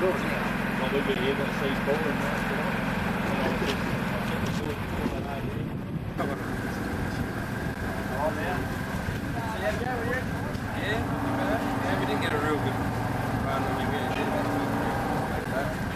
Well, we've been here, got to see Paul and Yeah, we didn't get a real good run when we really did like that.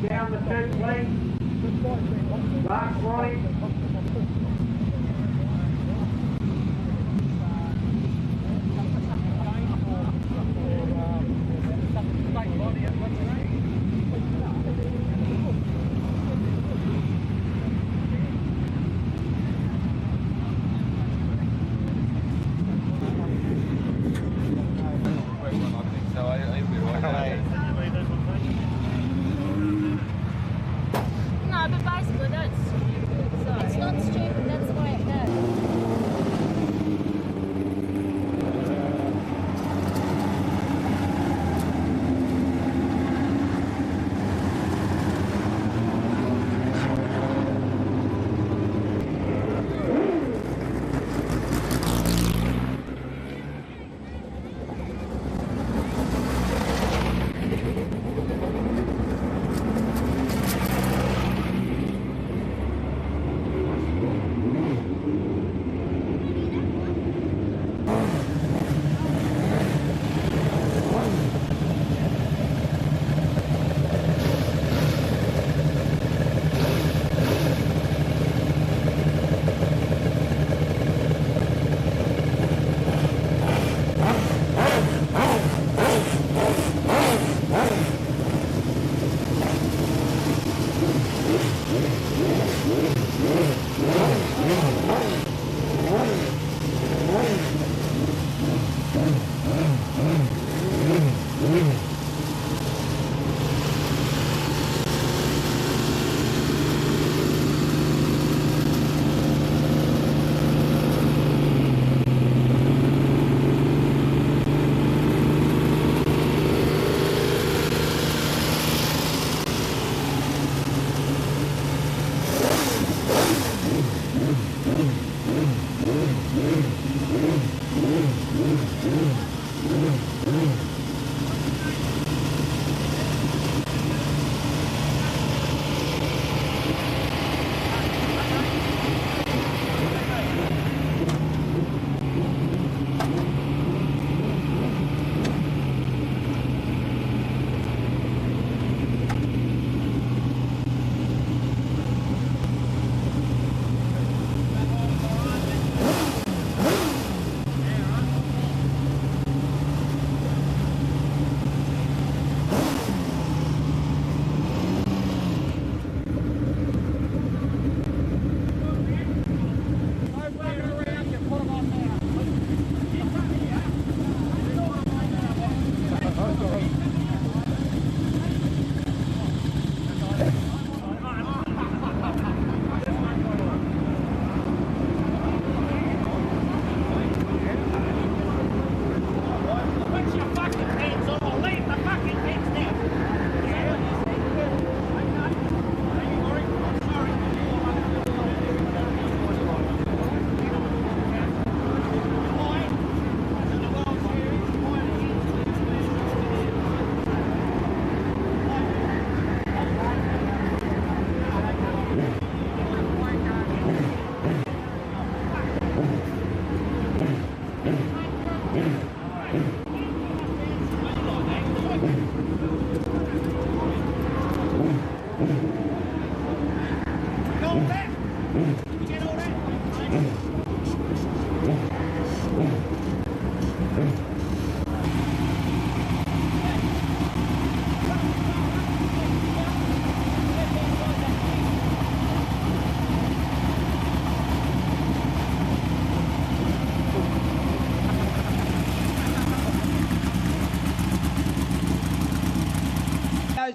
Down the church lane, Black right. No, but basically that's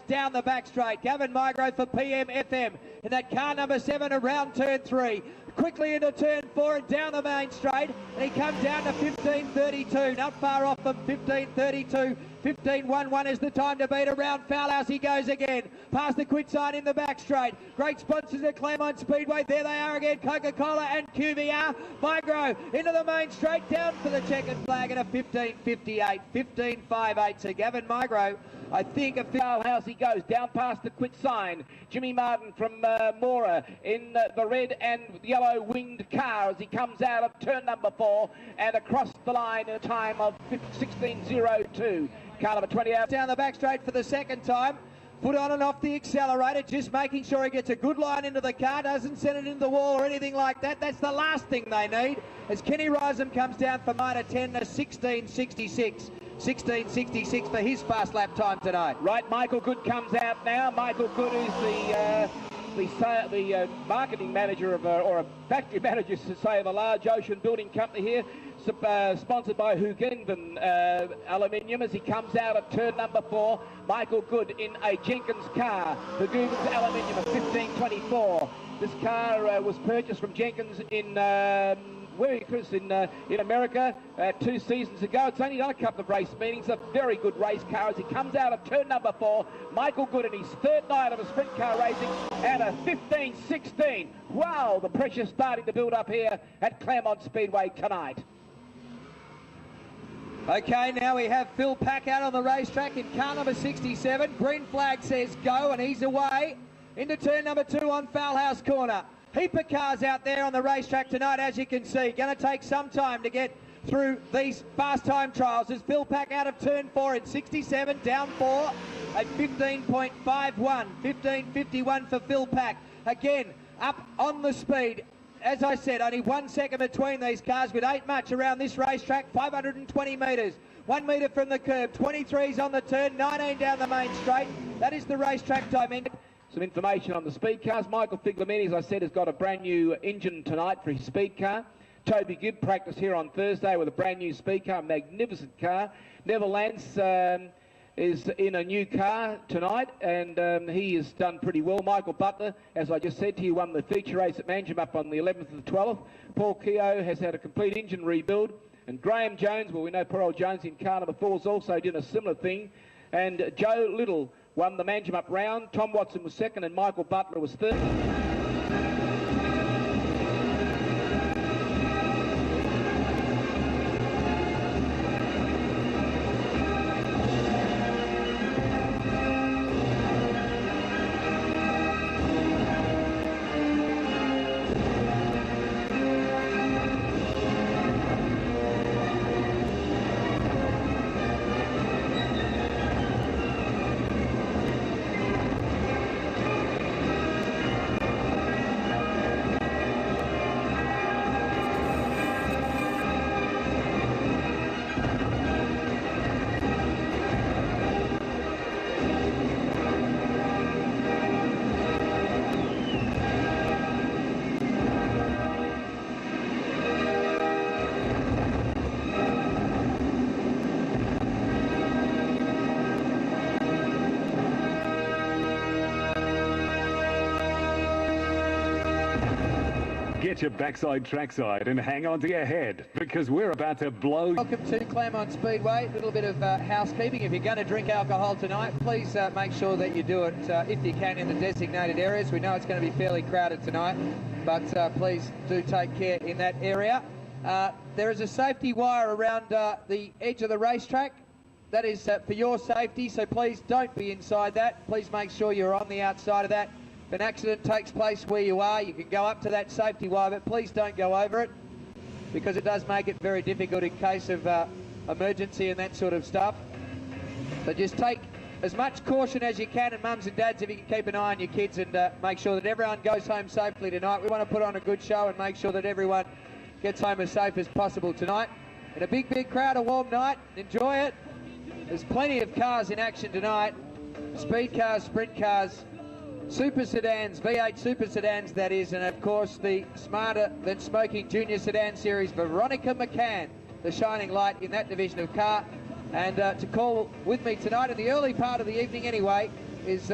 Down the back straight, Gavin Migro for PM-FM in that car number 7 around turn 3, quickly into turn 4 and down the main straight, and he comes down to 15.32, not far off them, 15.32. 15.11 is the time to beat. Around Foulhouse he goes again, past the quit sign in the back straight. Great sponsors at Claremont Speedway, there they are again, Coca-Cola and QVR. Migro into the main straight, down for the checkered flag at a 15.58, 15.58. So Gavin Migro, I think a Foulhouse he goes, down past the quit sign. Jimmy Martin from Mora in the red and yellow winged car as he comes out of turn number 4 and across the line in a time of 16.02. Car number 20 out down the back straight for the second time. Foot on and off the accelerator, just making sure he gets a good line into the car, doesn't send it into the wall or anything like that. That's the last thing they need. As Kenny Riseham comes down for minor 10 to 16.66. 16.66 for his fast lap time tonight. Right, Michael Good comes out now. Michael Good is the marketing manager of, or a factory manager, to say, of a large ocean building company here, sponsored by Hugenven Aluminium. As he comes out at turn number 4, Michael Good in a Jenkins car, Hugenven's Aluminium at 15.24. This car was purchased from Jenkins in in America 2 seasons ago. It's only done a couple of race meetings. A very good race car as he comes out of turn number 4. Michael Good in his 3rd night of a sprint car racing at a 15.16. Wow, the pressure's starting to build up here at Claremont Speedway tonight. Okay, now we have Phil Pack out on the racetrack in car number 67. Green flag says go, and he's away into turn number 2 on Foulhouse Corner. Heap of cars out there on the racetrack tonight, as you can see. Going to take some time to get through these fast time trials. As Phil Pack out of turn 4 in 67, down 4 at 15.51. 15.51 for Phil Pack. Again, up on the speed. As I said, only 1 second between these cars with 8 much around this racetrack. 520 metres. 1 metre from the curb. 23's on the turn. 19 down the main straight. That is the racetrack time. Some information on the speed cars. Michael Figlamini, as I said, has got a brand new engine tonight for his speed car. Toby Gibb practiced here on Thursday with a brand new speed car, a magnificent car. Neville Lance is in a new car tonight, and he has done pretty well. Michael Butler, as I just said to you, won the feature race at Manjimup on the 11th and the 12th. Paul Keogh has had a complete engine rebuild. And Graham Jones, well, we know poor old Jones in car number 4 has also done a similar thing. And Joe Little won the Manjimup round. Tom Watson was 2nd and Michael Butler was 3rd. Get your backside trackside and hang on to your head, because we're about to blow. Welcome to Claremont Speedway. A little bit of housekeeping. If you're going to drink alcohol tonight, please make sure that you do it, if you can, in the designated areas. We know it's going to be fairly crowded tonight, but please do take care in that area. There is a safety wire around the edge of the racetrack. That is for your safety, so please don't be inside that. Please make sure you're on the outside of that. If an accident takes place where you are, you can go up to that safety wire, but please don't go over it, because it does make it very difficult in case of emergency and that sort of stuff. So just take as much caution as you can, and mums and dads, if you can keep an eye on your kids and make sure that everyone goes home safely tonight. We want to put on a good show and make sure that everyone gets home as safe as possible tonight. in a big, big crowd, a warm night. Enjoy it. There's plenty of cars in action tonight. Speed cars, sprint cars, super sedans, V8 super sedans that is, and of course the smarter than smoking junior sedan series, Veronica McCann, the shining light in that division of car. And to call with me tonight in the early part of the evening anyway is,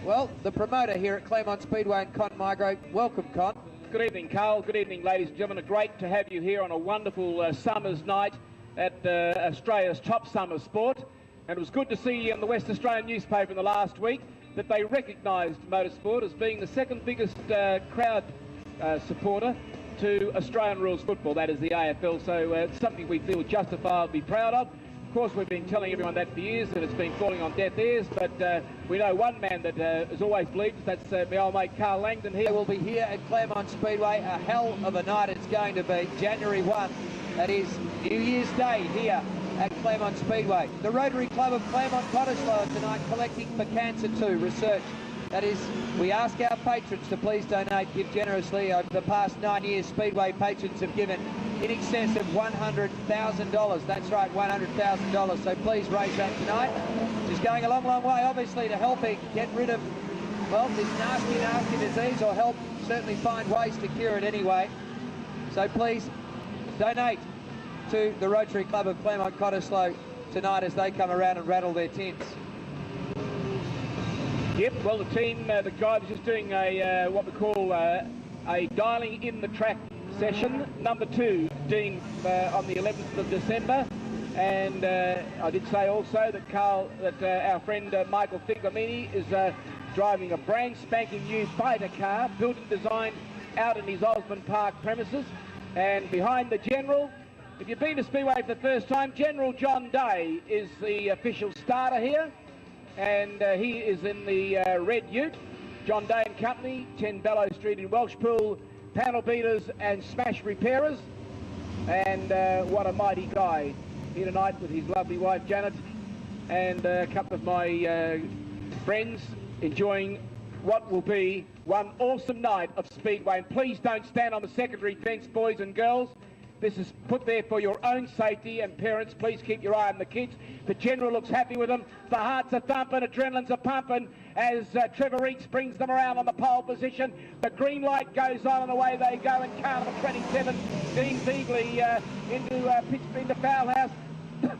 well, the promoter here at Claremont Speedway and Con Migro. Welcome, Con. Good evening, Carl. Good evening, ladies and gentlemen. Great to have you here on a wonderful summer's night at Australia's top summer sport. And it was good to see in the West Australian newspaper in the last week that they recognised motorsport as being the second biggest crowd supporter to Australian rules football, that is the AFL. So it's something we feel justifiably proud of. Of course, we've been telling everyone that for years, and it's been falling on deaf ears, but we know one man that has always believed. That's my old mate Carl Langdon here. Will be here at Claremont Speedway. A hell of a night it's going to be. January 1, that is New Year's Day here at Claremont Speedway. The Rotary Club of Claremont Cottesloe tonight collecting for Cancer 2 research. That is, we ask our patrons to please donate, give generously. Over the past 9 years, Speedway patrons have given in excess of $100,000. That's right, $100,000. So please raise that tonight. Which is going a long, long way, obviously, to helping get rid of, well, this nasty, nasty disease, or help certainly find ways to cure it anyway. So please donate to the Rotary Club of Claremont Cottesloe tonight as they come around and rattle their tins. Yep, well, the team, the guy was just doing a what we call a dialing in the track session, number 2, being on the 11th of December. And I did say also that our friend Michael Figlamini is driving a brand spanking new fighter car, built and designed out in his Osborne Park premises. And behind the General, if you've been to Speedway for the first time, General John Day is the official starter here. And he is in the red ute. John Day and Company, 10 Bellow Street in Welshpool, panel beaters and smash repairers. And what a mighty guy here tonight with his lovely wife Janet and a couple of my friends enjoying what will be one awesome night of Speedway. And please don't stand on the secondary fence, boys and girls. This is put there for your own safety, and parents, please keep your eye on the kids. The General looks happy with them. The hearts are thumping, adrenaline's are pumping as Trevor Reeks brings them around on the pole position. The green light goes on and away they go, and car number 27, Dean Beagley into Foulhouse.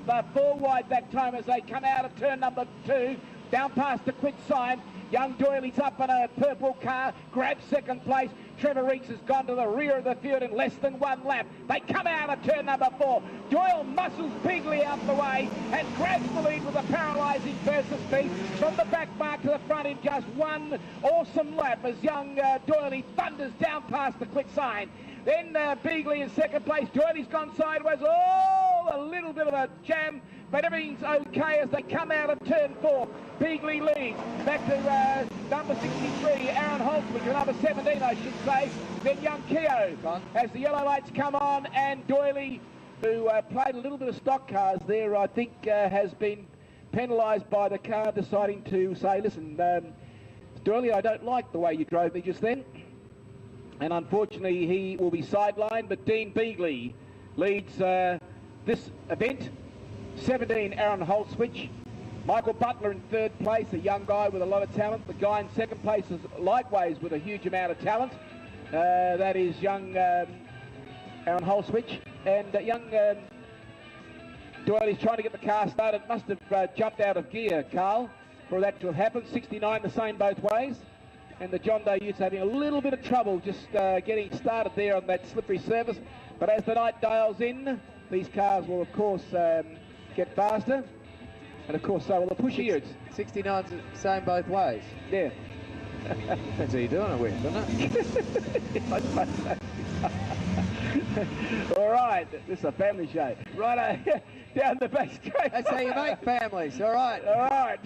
They're 4 wide that time as they come out of turn number 2, down past the quit sign. Young Doyley's up on a purple car, grabs second place. Trevor Reeks has gone to the rear of the field in less than 1 lap. They come out of turn number 4. Doyle muscles Beagley out the way and grabs the lead with a paralysing burst of speed from the back mark to the front in just 1 awesome lap as young Doyley thunders down past the quit sign. Then Beagley in second place. Doyley's gone sideways. Oh, a little bit of a jam, but everything's okay as they come out of turn 4. Beagley leads. Back to number 63, Aaron Holtzman, to number 17, I should say. Then young Keogh as the yellow lights come on, and Doyley, who played a little bit of stock cars there, I think has been penalised by the car deciding to say, listen, Doyley, I don't like the way you drove me just then. And unfortunately, he will be sidelined, but Dean Beagley leads this event. 17, Aaron Holtzwich. Michael Butler in third place, a young guy with a lot of talent. The guy in second place is likewise with a huge amount of talent. That is young Aaron Holtzwich. And young Doyley's trying to get the car started. Must have jumped out of gear, Carl, for that to have happened. 69 the same both ways. And the John Day Utes having a little bit of trouble just getting started there on that slippery surface. But as the night dials in, these cars will, of course, get faster. And, of course, so will the pusher Utes. 69's the same both ways. Yeah. Depends who you're doing it with, doesn't it? All right, this is a family show. Right down the back straight. That's how you make families, all right. All right.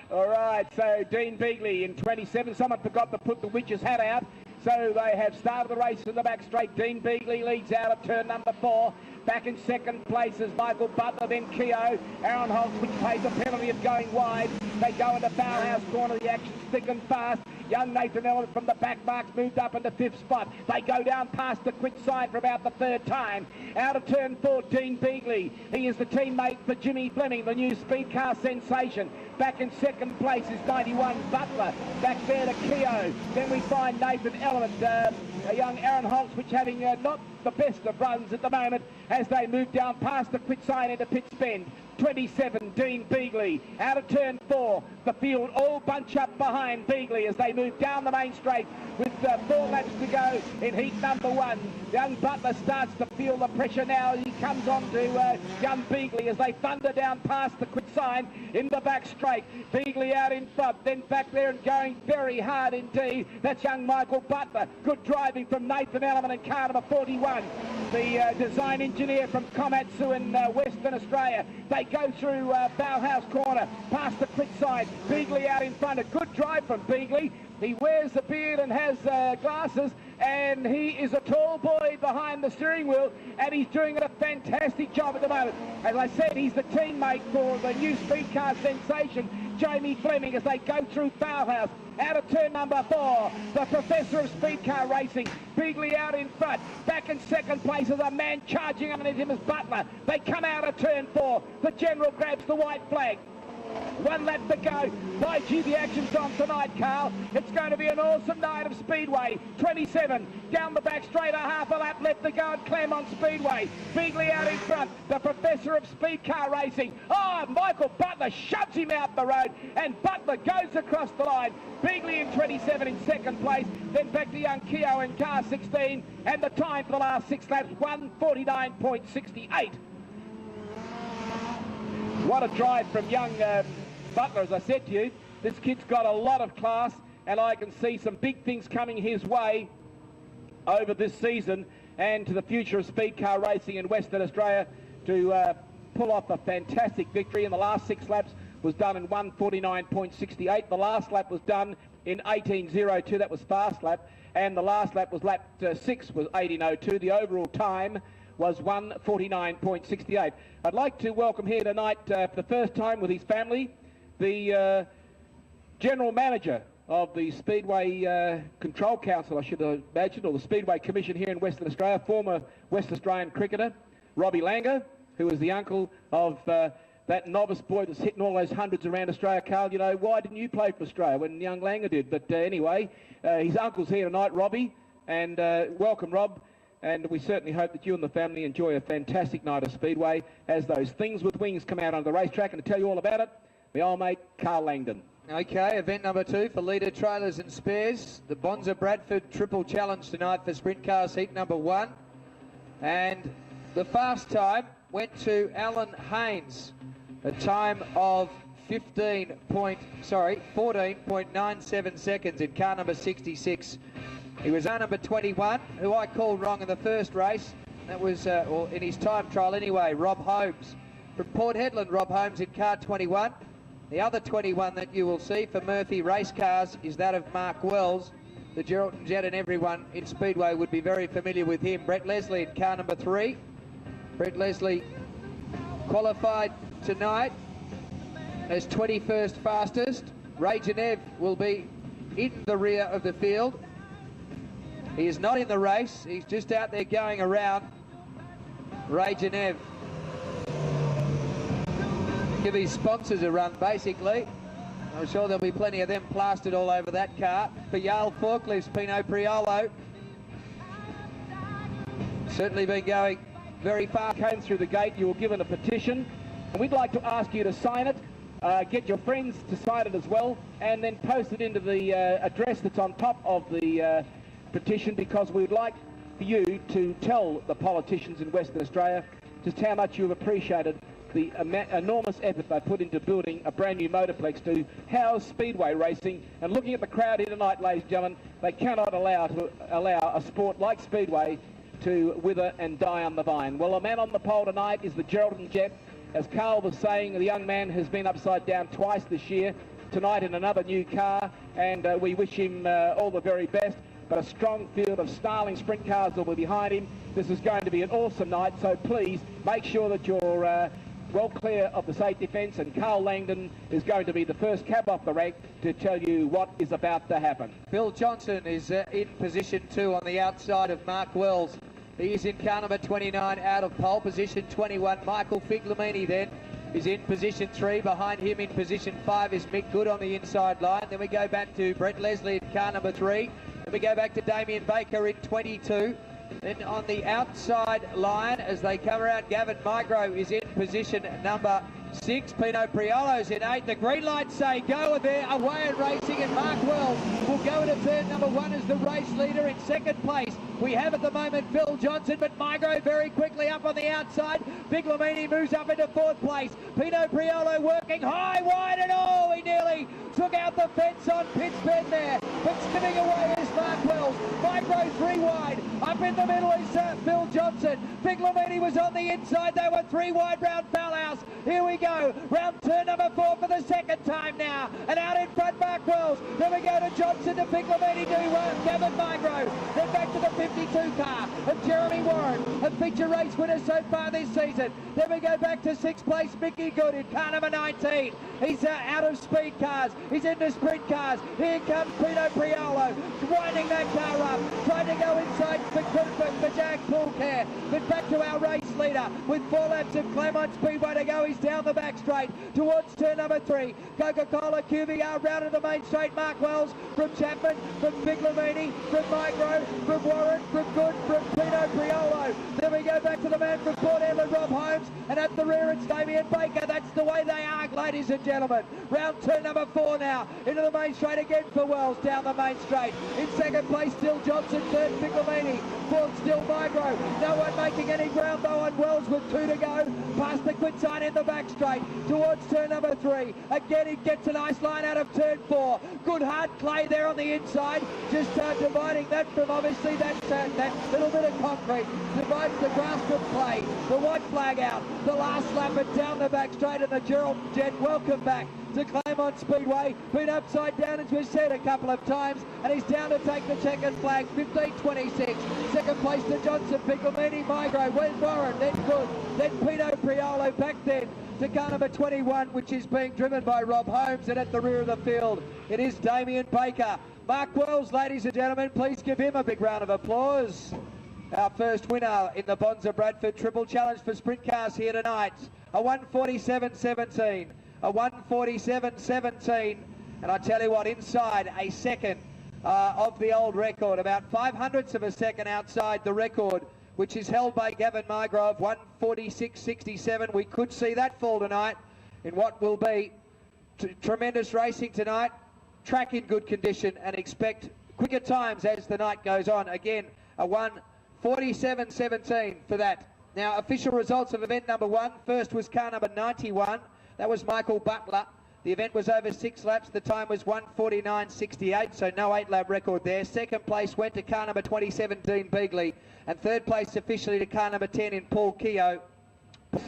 All right, so Dean Beagley in 27. Someone forgot to put the witch's hat out. So they have started the race in the back straight. Dean Beagley leads out of turn number 4. Back in second place is Michael Butler, then Keogh. Aaron Holtz, which pays the penalty of going wide. They go into Foulhouse corner. The action's thick and fast. Young Nathan Element from the back marks moved up into 5th spot. They go down past the quick side for about the 3rd time. Out of turn 14, Beagley. He is the teammate for Jimmy Fleming, the new speed car sensation. Back in 2nd place is 91 Butler. Back there to Keogh. Then we find Nathan Element, a young Aaron Holtz, which having not the best of runs at the moment as they move down past the quick side into Pittsbend. 27, Dean Beagley. Out of turn 4, the field all bunch up behind Beagley as they move down the main straight with 4 laps to go in heat number 1. Young Butler starts to feel the pressure now. He comes on to young Beagley as they thunder down past the quick side in the back straight. Beagley out in front, then back there and going very hard indeed. That's young Michael Butler. Good driving from Nathan Element and car number 41. The design engineer from Komatsu in Western Australia. They go through Bauhaus Corner, past the quick side. Beagley out in front. A good drive from Beagley. He wears the beard and has glasses, and he is a tall boy behind the steering wheel, and he's doing a fantastic job at the moment. As I said, he's the teammate for the new speed car sensation, Jamie Fleming, as they go through Bauhaus. Out of turn number 4, the professor of speed car racing, Beagley out in front. Back in 2nd place is a man charging underneath him as Butler. They come out of turn 4. The general grabs the white flag. 1 lap to go. By gee, the action's on tonight, Carl. It's going to be an awesome night of Speedway. 27 down the back straight, a half a lap left to go at Claremont Speedway. Beagley out in front, the professor of speed car racing. Oh, Michael Butler shoves him out the road, and Butler goes across the line. Beagley in 27 in 2nd place, then back to young Keogh in car 16, and the time for the last 6 laps, 1:49.68. What a drive from young Butler, as I said to you. This kid's got a lot of class, and I can see some big things coming his way over this season and to the future of speed car racing in Western Australia to pull off a fantastic victory. In the last 6 laps was done in 1:49.68. The last lap was done in 18:02. That was fast lap. And the last lap was lap 6 was 18:02. The overall time was 1:49.68. I'd like to welcome here tonight for the first time with his family, the General Manager of the Speedway Control Council, I should imagine, or the Speedway Commission here in Western Australia, former West Australian cricketer, Robbie Langer, who was the uncle of that novice boy that's hitting all those hundreds around Australia. Carl, you know, why didn't you play for Australia when young Langer did? But anyway, his uncle's here tonight, Robbie, and welcome, Rob. And we certainly hope that you and the family enjoy a fantastic night of Speedway as those things with wings come out on the racetrack. And to tell you all about it, my old mate, Carl Langdon. Okay, event number 2 for leader trailers and spares. The Bonza Bradford Triple Challenge tonight for sprint cars, heat number 1. And the fast time went to Alan Haynes, a time of 14.97 seconds in car number 66. He was our number 21, who I called wrong in the first race. That was, or in his time trial anyway, Rob Holmes. From Port Hedland, Rob Holmes in car 21. The other 21 that you will see for Murphy Race Cars is that of Mark Wells. The Geraldton Jet, and everyone in Speedway would be very familiar with him. Brett Leslie in car number 3. Brett Leslie qualified tonight as 21st fastest. Ray Genev will be in the rear of the field. He is not in the race, he's just out there going around. Ray Genev. Give his sponsors a run, basically. I'm sure there'll be plenty of them plastered all over that car. For Yale Forklifts, Pino Priolo. Certainly been going very far. Came through the gate, you were given a petition, and we'd like to ask you to sign it. Get your friends to sign it as well, and then post it into the address that's on top of the petition, because we'd like for you to tell the politicians in Western Australia just how much you've appreciated the enormous effort they put into building a brand new motorplex to house Speedway racing. And looking at the crowd here tonight, ladies and gentlemen, they cannot allow a sport like Speedway to wither and die on the vine. Well, the man on the pole tonight is the Geraldton Jet. As Carl was saying, the young man has been upside down twice this year, tonight in another new car, and we wish him all the very best. But a strong field of snarling sprint cars will be behind him. This is going to be an awesome night, so please make sure that you're well clear of the safety fence, and Carl Langdon is going to be the first cab off the rank to tell you what is about to happen. Phil Johnson is in position 2 on the outside of Mark Wells. He is in car number 29 out of pole. Position 21, Michael Figlamini then is in position 3. Behind him in position 5 is Mick Good on the inside line. Then we go back to Brett Leslie in car number 3. Then we go back to Damien Baker in 22. Then on the outside line, as they come around, Gavin Migro is in position number 6. Pino Priolo's in 8. The green lights say go, and they're away and racing, and Mark Wells will go into turn number 1 as the race leader. In second place, we have at the moment Phil Johnson, but Migro very quickly up on the outside. Figlamini moves up into 4th place. Pino Priolo working high, wide, and oh, he nearly took out the fence on Pitts Bend there, but skipping away is Mark Wells. Migro 3 wide. Up in the middle is Phil Johnson. Figlamini was on the inside. They were 3 wide round Foul House. Here we go. Round turn number 4 for the second time now. And out in front, Mark Wells. Then we go to Johnson to Figlamini to Gavin Migro. Then back to the 52 car of Jeremy Warren, a feature race winner so far this season. Then we go back to 6th place, Mickey Good in car number 19. He's out of speed cars. He's into sprint cars. Here comes Pino Priolo, winding that car up, trying to go inside for Jack Poolcare. But back to our race leader with 4 laps of Claremont Speedway to go. He's down the back straight towards turn number 3. Coca-Cola QVR round of the main straight. Mark Wells from Chapman, from Figlamini, from Migro, from Warren, from Good, from Pino Priolo. Then we go back to the man from Port Edward, Rob Holmes, and at the rear it's Damien Baker. That's the way they are, ladies and gentlemen. Round turn number 4 now, into the main straight again for Wells, down the main straight. In second place still Johnson, third Figlamini, fourth still Migro. No one making any ground though on Wells with 2 to go. Past the quit sign in the back straight towards turn number 3. Again he gets a nice line out of turn 4. Good hard clay there on the inside, just dividing that from obviously that little bit of concrete. Divides the grass from clay. The white flag out. The last lap and down the back straight, and the Gerald Jet welcome back to Claremont Speedway. Been upside down as we've said a couple of times, and he's down to take the checkered flag. 15.26. Second place to Johnson, Figlamini, Migro, went Warren, then Good, then Pino Priolo back then to car number 21, which is being driven by Rob Holmes, and at the rear of the field it is Damien Baker. Mark Wells, ladies and gentlemen, please give him a big round of applause. Our first winner in the Bonza Bradford Triple Challenge for sprint cars here tonight. A 1:47.17. A 1:47.17. And I tell you what, inside a second of the old record, about 5/100ths of a second outside the record, which is held by Gavin Migro of 1:46.67. We could see that fall tonight in what will be tremendous racing tonight. Track in good condition, and expect quicker times as the night goes on. Again, a 1:47.17 for that. Now, official results of event number 1. First was car number 91. That was Michael Butler. The event was over 6 laps. The time was 1:49.68, so no 8-lap record there. Second place went to car number 27, Dean Beagley. And third place officially to car number 10 in Paul Keogh.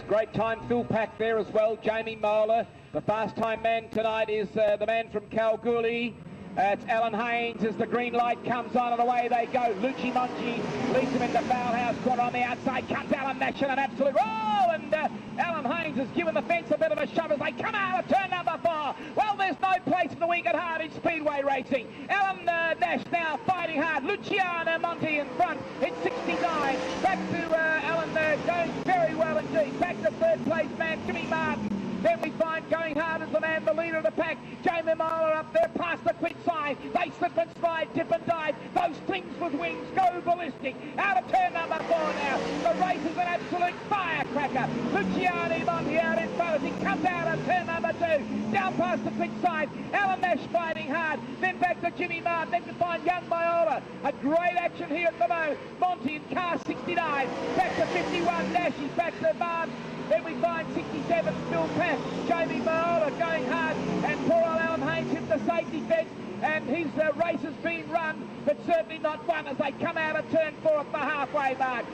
Great time, Phil Pack there as well. Jamie Moeller, the fast time man tonight is the man from Kalgoorlie. It's Alan Haynes as the green light comes on, and away they go. Lucci Monchi leads him into Foul House Corner on the outside. Comes Alan Nash in an absolute roll, and Alan Haynes has given the fence a bit of a shove as they come out of turn number 4. Well, there's no place for the weak at heart in speedway racing. Alan Nash now fighting hard. Luciano Monti in front. It's 69. Back to Alan going very well indeed. Back to third place man Jimmy Martin. Then we find going hard as the man, the leader of the pack, Jamie Moeller up there past the quit sign. They slip and slide, dip and dive. Those things with wings go ballistic. Out of turn number 4 now. The race is an absolute firecracker. Luciano Monti out in front as he comes out of turn number 2. Down past the quit sign. Alan Nash fighting hard. Then back to Jimmy Martin. Then to find young Moeller. A great action here at the moment. Monty in car 69. Back to 51. Nash is back to Martin. Then we find 67, Phil Pack, Jamie Moeller going hard, and poor old Alan Haynes hit the safety fence, and his race has been run, but certainly not won as they come out of turn 4 at the halfway mark.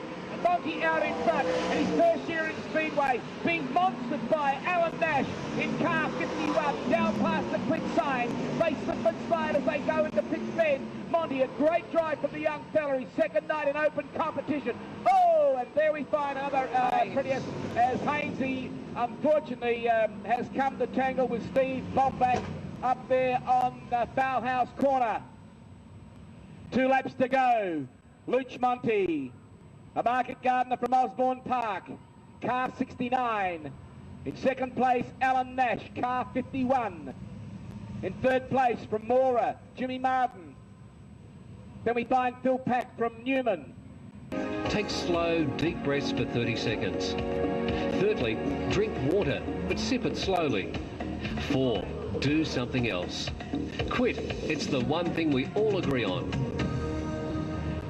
Monty out in front, and his first year in Speedway, being monstered by Alan Nash in car 51, down past the quit sign. They slip and slide as they go into picks Ben. Monty, a great drive from the young fella. His second night in open competition. Oh, and there we find another pretty as Hainsey, unfortunately, has come to tangle with Steve Bobback up there on the foul house corner. 2 laps to go. Luch Monty, a market gardener from Osborne Park, car 69. In second place, Alan Nash, car 51. In third place, from Mora, Jimmy Martin. Then we find Phil Pack from Newman. Take slow, deep breaths for 30 seconds. Thirdly, drink water, but sip it slowly. 4, do something else. Quit. It's the one thing we all agree on.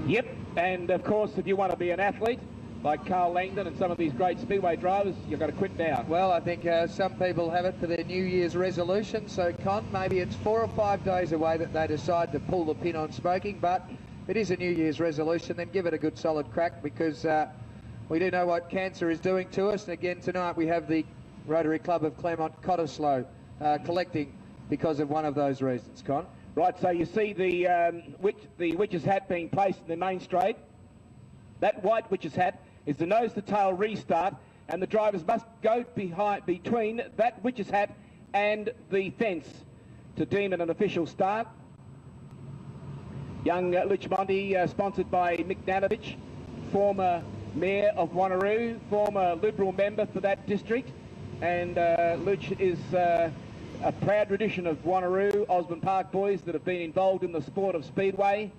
Yep, and of course, if you want to be an athlete, like Carl Langdon and some of these great Speedway drivers, you've got to quit now. Well, I think some people have it for their New Year's resolution. So, Con, maybe it's 4 or 5 days away that they decide to pull the pin on smoking. But if it is a New Year's resolution, then give it a good solid crack, because we do know what cancer is doing to us. And again, tonight we have the Rotary Club of Claremont Cottesloe collecting because of one of those reasons, Con. Right, so you see the witch's hat being placed in the main straight. That white witch's hat is the nose-to-tail restart, and the drivers must go between that witch's hat and the fence to deem it an official start. Young Luch Monty, sponsored by Mick Nanovich, former Mayor of Wanneroo, former Liberal member for that district, and Luch is a proud tradition of Wanneroo, Osborne Park boys that have been involved in the sport of Speedway,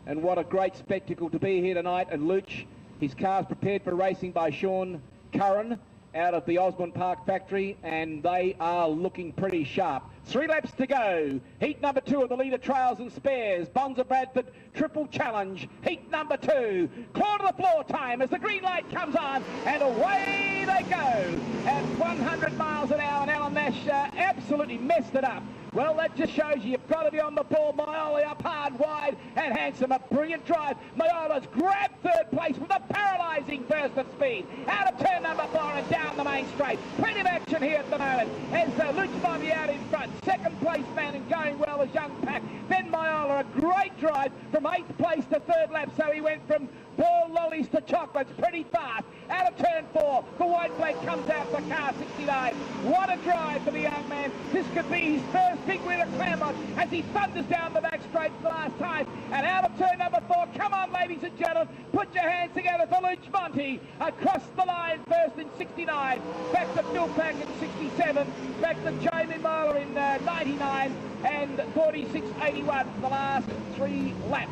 and what a great spectacle to be here tonight. And Luch, his car's prepared for racing by Sean Curran out of the Osborne Park factory, and they are looking pretty sharp. 3 laps to go. Heat number 2 of the leader trails and spares. Bonza Bradford triple challenge. Heat number 2. Claw to the floor time as the green light comes on, and away they go at 100 miles an hour. And Alan Nash absolutely messed it up. Well, that just shows you've got to be on the ball. Maioli up hard, wide, and handsome. A brilliant drive. Maiola's grabbed third place with a paralysing burst of speed. Out of turn number 4 and down the main straight. Plenty of action here at the moment as Luch Monty out in front. Second place man and going well as Young Pack. Then Maiola, a great drive from 8th place to 3rd lap. So he went from ball lollies to chocolates pretty fast. Out of turn 4, the white flag comes out for car 69. What a drive for the young man. This could be his first big win at Claremont as he thunders down the back straight for the last time. And out of turn number 4, come on ladies and gentlemen, put your hands together for Luch Monty. Across the line first in 69, back to Phil Pack in 67, back to Jamie Moeller in 99, and 46.81 for the last 3 laps.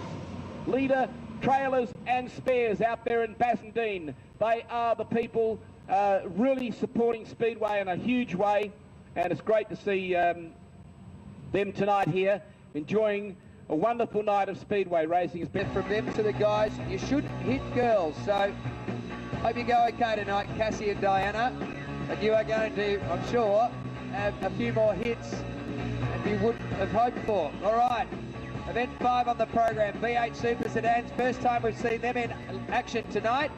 Leader, trailers and spares out there in Bassendean. They are the people really supporting Speedway in a huge way, and it's great to see them tonight here enjoying a wonderful night of Speedway racing. From them to the guys, you shouldn't hit girls, so hope you go okay tonight, Cassie and Diana, and you are going to, I'm sure, have a few more hits than you would have hoped for. All right. Event 5 on the program, V8 Super Sedans. First time we've seen them in action tonight.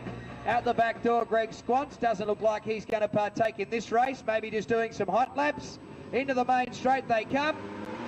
Out the back door, Greg Squants. Doesn't look like he's going to partake in this race. Maybe just doing some hot laps. Into the main straight they come.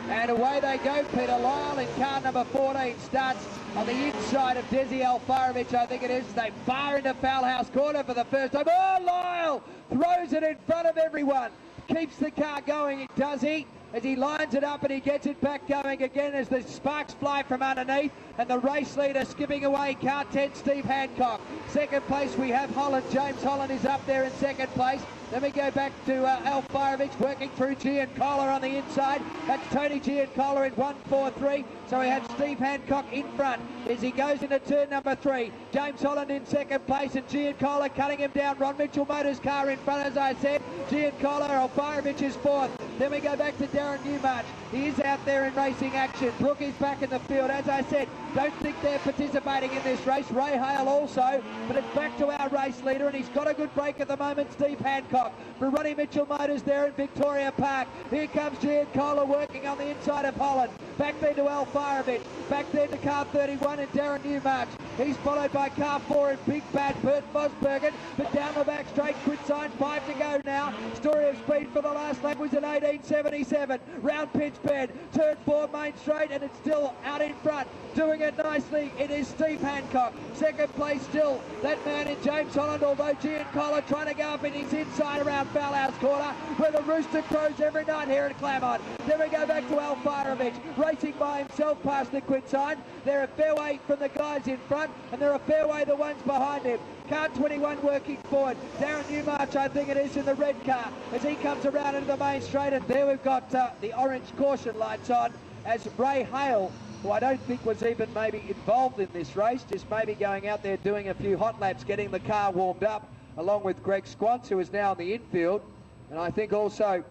And away they go. Peter Lyle in car number 14 starts on the inside of Desi Alfarovich, I think it is. They fire into foul house corner for the first time. Oh, Lyle throws it in front of everyone. Keeps the car going, does he? As he lines it up and he gets it back going again as the sparks fly from underneath, and the race leader skipping away, car 10, Steve Hancock. Second place we have Holland. James Holland is up there in second place. Then we go back to Alfarovich working through Giancola on the inside. That's Tony Giancola in 1-4-3. So we have Steve Hancock in front as he goes into turn number 3. James Holland in second place and Giancola cutting him down. Ron Mitchell Motors car in front, as I said. Giancola, Alfarovich is 4th. Then we go back to Darren Newmarch. He is out there in racing action. Brooke is back in the field. As I said, don't think they're participating in this race. Ray Hale also, but it's back to our race leader, and he's got a good break at the moment, Steve Hancock. For Ronnie Mitchell Motors there in Victoria Park. Here comes Giancola working on the inside of Holland. Back there to Alfarovich. Back there to car 31 and Darren Newmarch. He's followed by car 4 and Big Bad Bert Mosbergen. But down the back straight straight. Quit sign, 5 to go now. Story of Speed for the last lap was at 18.77. Round pitch bend, turn 4 main straight, and it's still out in front. Doing it nicely, it is Steve Hancock. Second place still, that man in James Holland, although Giancola trying to go up in his inside around Fowlhouse Corner, where the rooster crows every night here at Claremont. Then we go back to Alfirovich, racing by himself past the quit sign. They're a fair way from the guys in front, and they're a fair way the ones behind him. Car 21 working forward. Darren Newmarch, I think it is, in the red car as he comes around into the main straight, and there we've got the orange caution lights on as Ray Hale, who I don't think was even maybe involved in this race, just maybe going out there doing a few hot laps, getting the car warmed up, along with Greg Squants, who is now in the infield. And I think also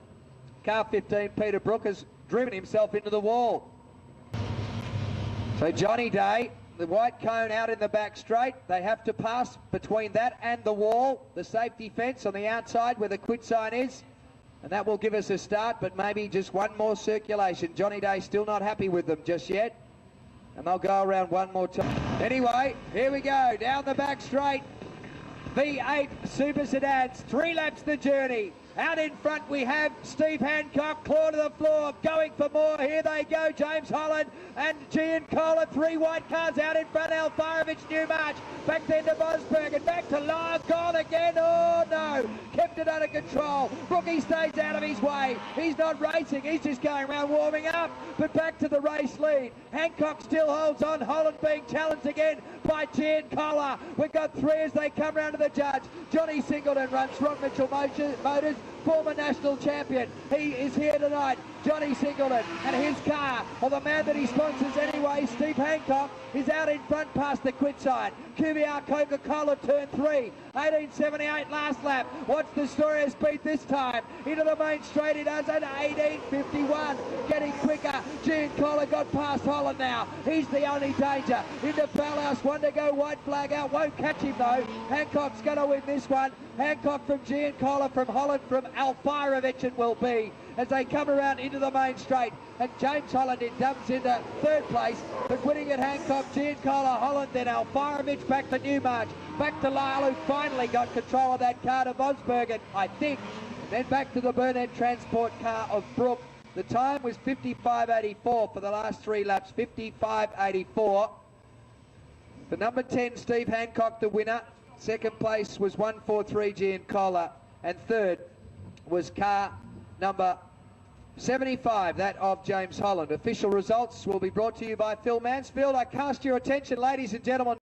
car 15, Peter Brook, has driven himself into the wall. So Johnny Day, the white cone out in the back straight, they have to pass between that and the wall, the safety fence on the outside where the quit sign is. And that will give us a start, but maybe just one more circulation. Johnny Day still not happy with them just yet. And they'll go around one more time. Anyway, here we go, down the back straight. V8 Super Sedans, 3 laps the journey. Out in front we have Steve Hancock, claw to the floor, going for more. Here they go, James Holland and Giancola, 3 white cars out in front. Alfirovich, Newmarch, back then to Bosberg, and back to Lyle, gone again. Oh no, kept it under control. Brookie stays out of his way. He's not racing, he's just going around warming up, but back to the race lead. Hancock still holds on, Holland being challenged again by Giancola. We've got 3 as they come round to the judge. Johnny Singleton runs Rock Mitchell Motors, former national champion. He is here tonight, Johnny Singleton, and his car, or the man that he sponsors anyway, Steve Hancock, is out in front past the quit sign. QBR Coca-Cola turn 3, 18.78 last lap. What's the Story of Speed this time? Into the main straight he does at 18.51, getting quicker. Giancola got past Holland now. He's the only danger. Into Fowlhouse, 1 to go, white flag out, won't catch him though. Hancock's going to win this one. Hancock from Giancola, from Holland, from Alfirovich it will be, as they come around into the main straight. And James Holland dumps into 3rd place, but winning at Hancock, Giancola, Holland, then Alfirovich, back to Newmarch, back to Lyle, who finally got control of that car to Bosbergen, I think. Then back to the Burnett Transport car of Brook. The time was 55.84 for the last 3 laps, 55.84. For number 10, Steve Hancock, the winner. Second place was 143 Giancola, and 3rd was car number 75, that of James Holland. Official results will be brought to you by Phil Mansfield. I cast your attention, ladies and gentlemen.